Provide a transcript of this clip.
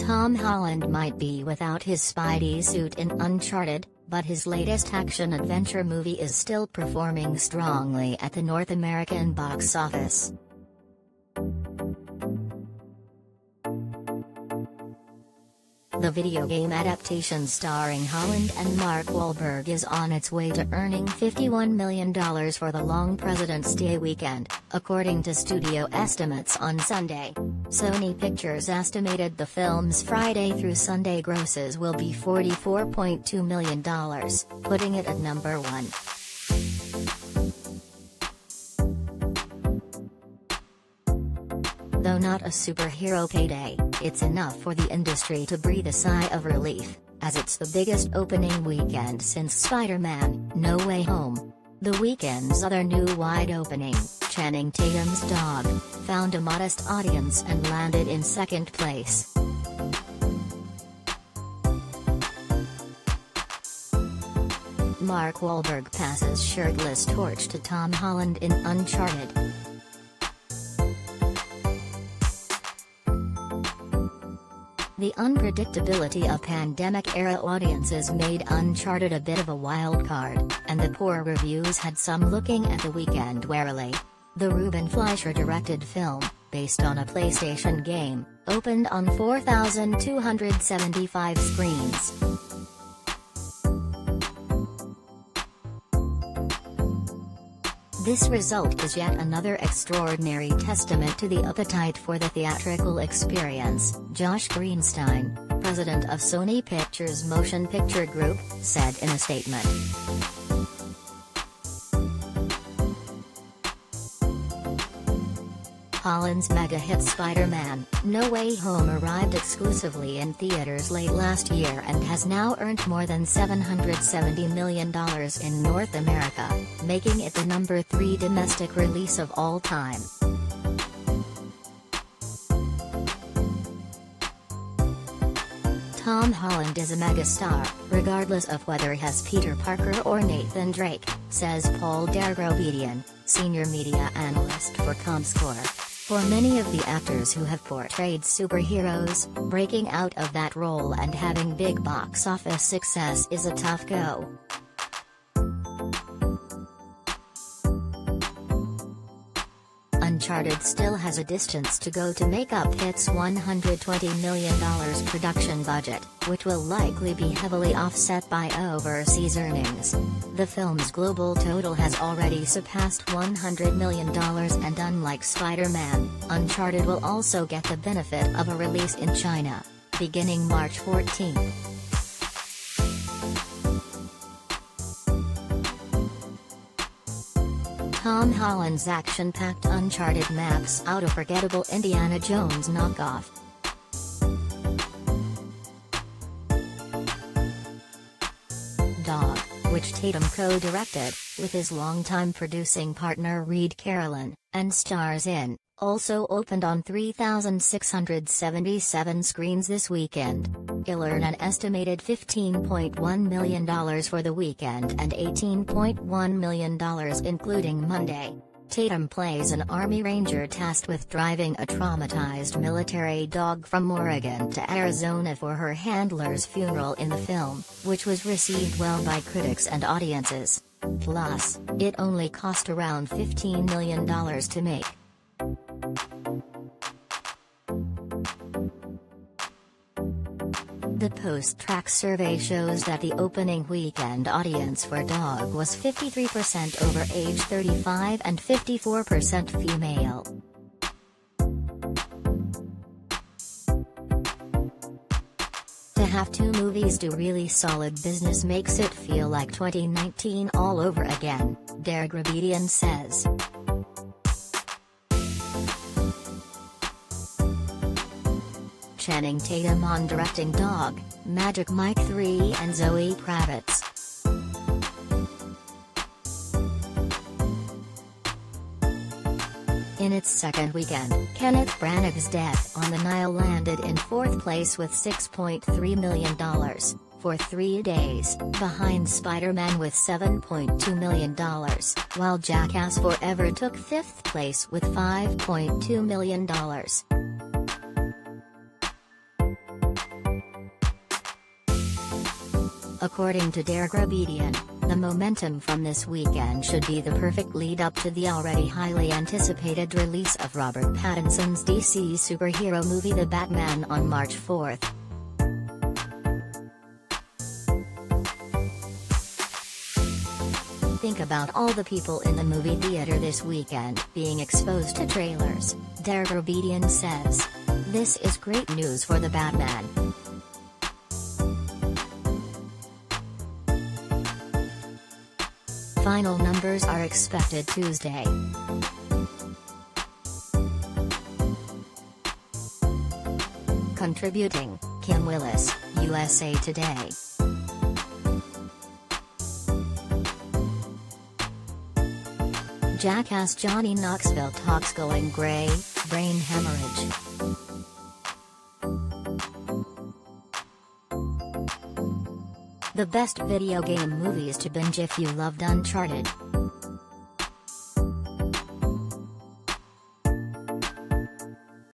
Tom Holland might be without his Spidey suit in Uncharted, but his latest action-adventure movie is still performing strongly at the North American box office. The video game adaptation starring Holland and Mark Wahlberg is on its way to earning $51 million for the long President's Day weekend, according to studio estimates on Sunday. Sony Pictures estimated the film's Friday through Sunday grosses will be $44.2 million, putting it at number 1. Though not a superhero payday, it's enough for the industry to breathe a sigh of relief, as it's the biggest opening weekend since Spider-Man: No Way Home. The weekend's other new wide opening, Channing Tatum's Dog, found a modest audience and landed in second place. Mark Wahlberg passes shirtless torch to Tom Holland in Uncharted. The unpredictability of pandemic-era audiences made Uncharted a bit of a wild card, and the poor reviews had some looking at the weekend warily. The Ruben Fleischer-directed film, based on a PlayStation game, opened on 4,275 screens. This result is yet another extraordinary testament to the appetite for the theatrical experience, Josh Greenstein, president of Sony Pictures Motion Picture Group, said in a statement. Holland's mega-hit Spider-Man: No Way Home arrived exclusively in theaters late last year and has now earned more than $770 million in North America, making it the number 3 domestic release of all time. Tom Holland is a megastar, regardless of whether he has Peter Parker or Nathan Drake, says Paul Dergrobedian, senior media analyst for Comscore. For many of the actors who have portrayed superheroes, breaking out of that role and having big box office success is a tough go. Uncharted still has a distance to go to make up its $120 million production budget, which will likely be heavily offset by overseas earnings. The film's global total has already surpassed $100 million, and unlike Spider-Man, Uncharted will also get the benefit of a release in China, beginning March 14. Tom Holland's action-packed Uncharted maps out a forgettable Indiana Jones knockoff. Dog, which Tatum co-directed, with his longtime producing partner Reed Carolin, and stars in, also opened on 3,677 screens this weekend. It'll earn an estimated $15.1 million for the weekend and $18.1 million including Monday. Tatum plays an Army Ranger tasked with driving a traumatized military dog from Oregon to Arizona for her handler's funeral in the film, which was received well by critics and audiences. Plus, it only cost around $15 million to make. The post-track survey shows that the opening weekend audience for Dog was 53% over age 35 and 54% female. To have two movies do really solid business makes it feel like 2019 all over again, Dergrobedian says. Channing Tatum on directing Dog, Magic Mike 3 and Zoe Kravitz. In its second weekend, Kenneth Branagh's Death on the Nile landed in fourth place with $6.3 million, for 3 days, behind Spider-Man with $7.2 million, while Jackass Forever took fifth place with $5.2 million. According to Dergrabedian, the momentum from this weekend should be the perfect lead-up to the already highly anticipated release of Robert Pattinson's DC superhero movie The Batman on March 4th. Think about all the people in the movie theater this weekend being exposed to trailers, Dergrabedian says. This is great news for the Batman. Final numbers are expected Tuesday. Contributing, Kim Willis, USA Today. Jackass Johnny Knoxville talks going gray, brain hemorrhage. The best video game movies to binge if you loved Uncharted.